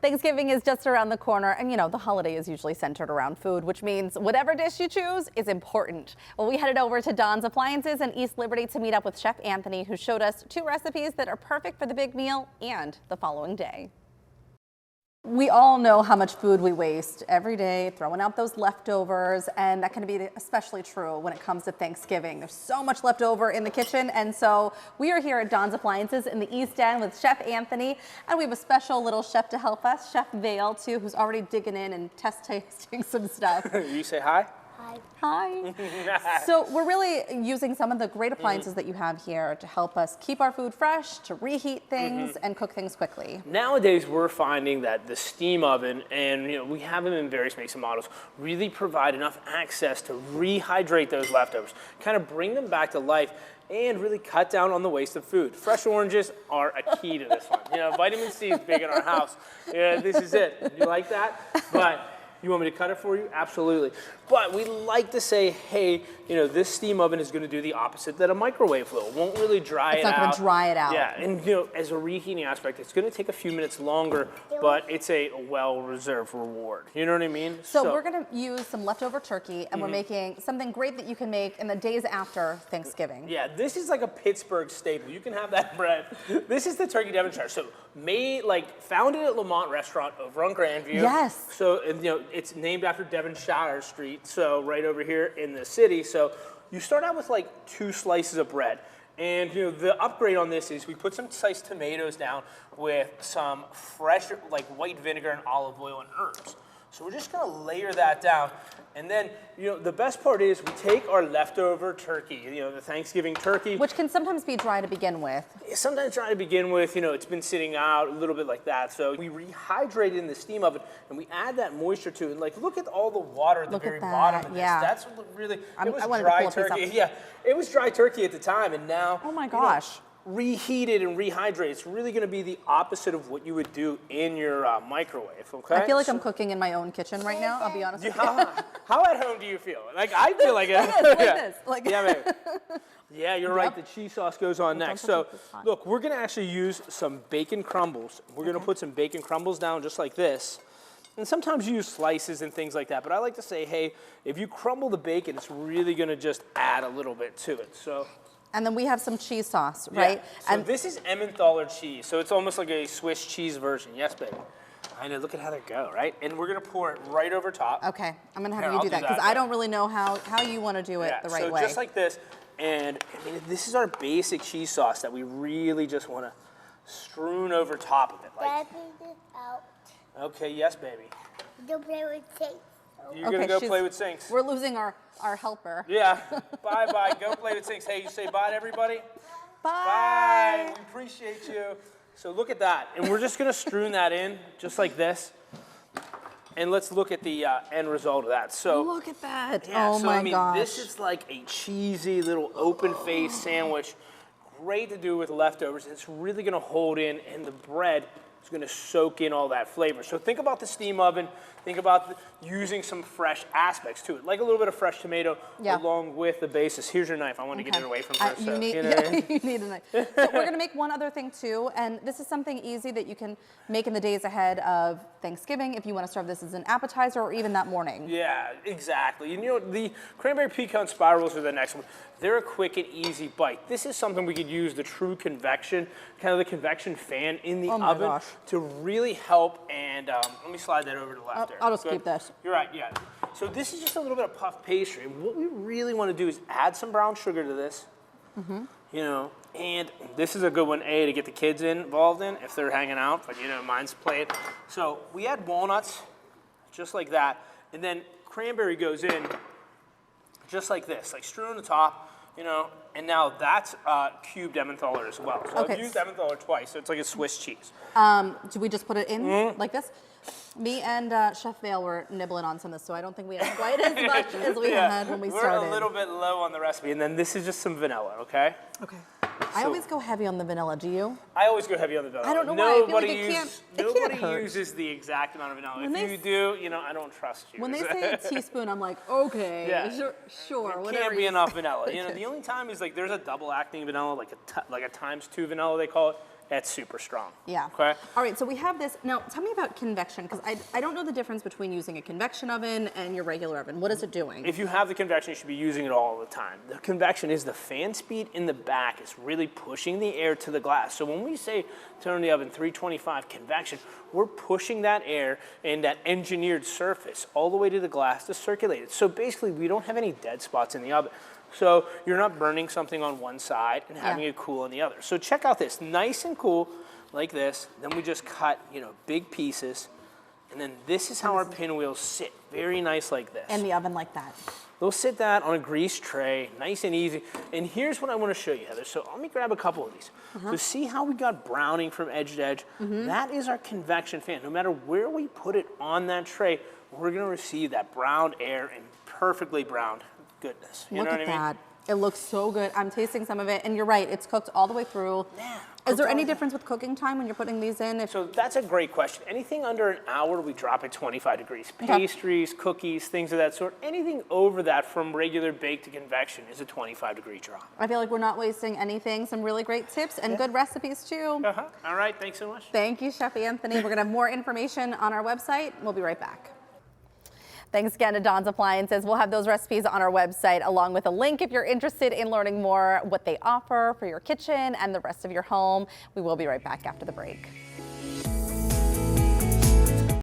Thanksgiving is just around the corner, and you know, the holiday is usually centered around food, which means whatever dish you choose is important. Well, we headed over to Don's Appliances in East Liberty to meet up with Chef Anthony, who showed us 2 recipes that are perfect for the big meal and the following day. We all know how much food we waste every day, throwing out those leftovers, and that can be especially true when it comes to Thanksgiving. There's so much left over in the kitchen, and so we are here at Don's Appliances in the East End with Chef Anthony, and we have a special little chef to help us, Chef Vale, too, who's already digging in and tasting some stuff. You say hi? Hi. So we're really using some of the great appliances that you have here to help us keep our food fresh, to reheat things, and cook things quickly. Nowadays, we're finding that the steam oven, and we have them in various makes and models, really provide enough access to rehydrate those leftovers, kind of bring them back to life, and really cut down on the waste of food. Fresh oranges are a key to this one. Vitamin C is big in our house. Yeah, this is it. You like that? But you want me to cut it for you? Absolutely. But we like to say, hey, this steam oven is going to do the opposite that a microwave will. It won't really dry it out. It's not going to dry it out. Yeah, and as a reheating aspect, it's going to take a few minutes longer, but it's a well-reserved reward. You know what I mean? So we're going to use some leftover turkey, and we're making something great that you can make in the days after Thanksgiving. Yeah, this is like a Pittsburgh staple. You can have that bread. This is the turkey Devonshire. So founded at Lamont Restaurant over on Grandview. Yes. So it's named after Devonshire Street. So right over here in the city. So you start out with 2 slices of bread. And the upgrade on this is we put some sliced tomatoes down with some fresh white vinegar and olive oil and herbs. So we're just gonna layer that down. And then, the best part is we take our leftover turkey, the Thanksgiving turkey. Which can sometimes be dry to begin with. Sometimes dry to begin with, it's been sitting out a little bit like that. So we rehydrate it in the steam oven and we add that moisture to it. And look at all the water at the very bottom of this. Yeah. That's what really, it was I dry turkey. Yeah, it was dry turkey at the time, and now, oh my gosh. Reheated and rehydrated. It's really going to be the opposite of what you would do in your microwave, okay? I feel like I'm cooking in my own kitchen right now, I'll be honest with you. How at home do you feel? I feel like it. Yeah, maybe. Yeah, you're right. The cheese sauce goes on next. So, look, we're going to actually use some bacon crumbles. We're going to put some bacon crumbles down just like this. And sometimes you use slices and things like that, but I like to say, hey, if you crumble the bacon, it's really going to just add a little bit to it. So. And then we have some cheese sauce, right? Yeah. So this is Emmentaler cheese. So it's almost like a Swiss cheese version. Yes, baby. I know, look at how they go, right? And we're gonna pour it right over top. Okay, I'm gonna have you do that, because I don't really know how you wanna do it the right way. So just like this, and this is our basic cheese sauce that we really just wanna strewn over top of it. Okay, yes, baby. Don't play with sinks. You're gonna go play with sinks. We're losing our helper. Yeah, bye-bye, go play with sinks. Hey, you say bye to everybody? Bye. Bye, we appreciate you. So look at that, and we're just gonna strewn that in, just like this. And let's look at the end result of that. So look at that, yeah, oh my gosh. This is like a cheesy little open-faced sandwich. Great to do with leftovers. It's really gonna hold in, and the bread is gonna soak in all that flavor. So think about the steam oven. Think about using some fresh aspects to it, like a little bit of fresh tomato along with the basis. Here's your knife. I want to get it away from her. You need a knife. So we're going to make one other thing too, and this is something easy that you can make in the days ahead of Thanksgiving if you want to serve this as an appetizer or even that morning. Yeah, exactly. The cranberry pecan spirals are the next one. They're a quick and easy bite. This is something we could use the true convection, kind of the convection fan in the oven to really help. And let me slide that over to the left there. I'll just keep this. You're right, yeah. So this is just a little bit of puff pastry. And what we really want to do is add some brown sugar to this. And this is a good one, to get the kids involved in if they're hanging out, but mine's playing. So we add walnuts, just like that. And then cranberry goes in just like this, like strewn on the top, and now that's cubed Emmentaler as well. So I've used Emmentaler twice, so it's like a Swiss cheese. Do we just put it in like this? Me and Chef Vale were nibbling on some of this, so I don't think we had quite as much as we had when we started. We're a little bit low on the recipe, and then this is just some vanilla, okay? Okay. I always go heavy on the vanilla. Do you? I always go heavy on the vanilla. I don't know why. I feel like Nobody uses the exact amount of vanilla. If you do, I don't trust you. When they say a teaspoon, I'm like, okay, yeah. sure, it whatever. Can't be enough vanilla. The only time is like there's a double acting vanilla, like a ×2 vanilla they call it. That's super strong. Yeah. Okay. All right, so we have this. Now, tell me about convection, because I don't know the difference between using a convection oven and your regular oven. What is it doing? If you have the convection, you should be using it all the time. The convection is the fan speed in the back is really pushing the air to the glass. So when we say turn the oven 325 convection, we're pushing that air and that engineered surface all the way to the glass to circulate it. So basically, we don't have any dead spots in the oven. So you're not burning something on one side and having it cool on the other. So check out this, nice and cool like this. Then we just cut, big pieces. And then this is how our pinwheels sit, very nice like this. In the oven like that. They'll sit that on a greased tray, nice and easy. And here's what I want to show you, Heather. So let me grab a couple of these. So see how we got browning from edge to edge? That is our convection fan. No matter where we put it on that tray, we're going to receive that browned air and perfectly browned goodness. You Look know what at I mean? that. It looks so good. I'm tasting some of it, and you're right. It's cooked all the way through. Yeah. Is there any difference with cooking time when you're putting these in? So that's a great question. Anything under an hour, we drop at 25 degrees. Pastries, cookies, things of that sort. Anything over that from regular bake to convection is a 25-degree drop. I feel like we're not wasting anything. Some really great tips and good recipes, too. All right. Thanks so much. Thank you, Chef Anthony. We're going to have more information on our website. We'll be right back. Thanks again to Don's Appliances. We'll have those recipes on our website along with a link if you're interested in learning more what they offer for your kitchen and the rest of your home. We will be right back after the break.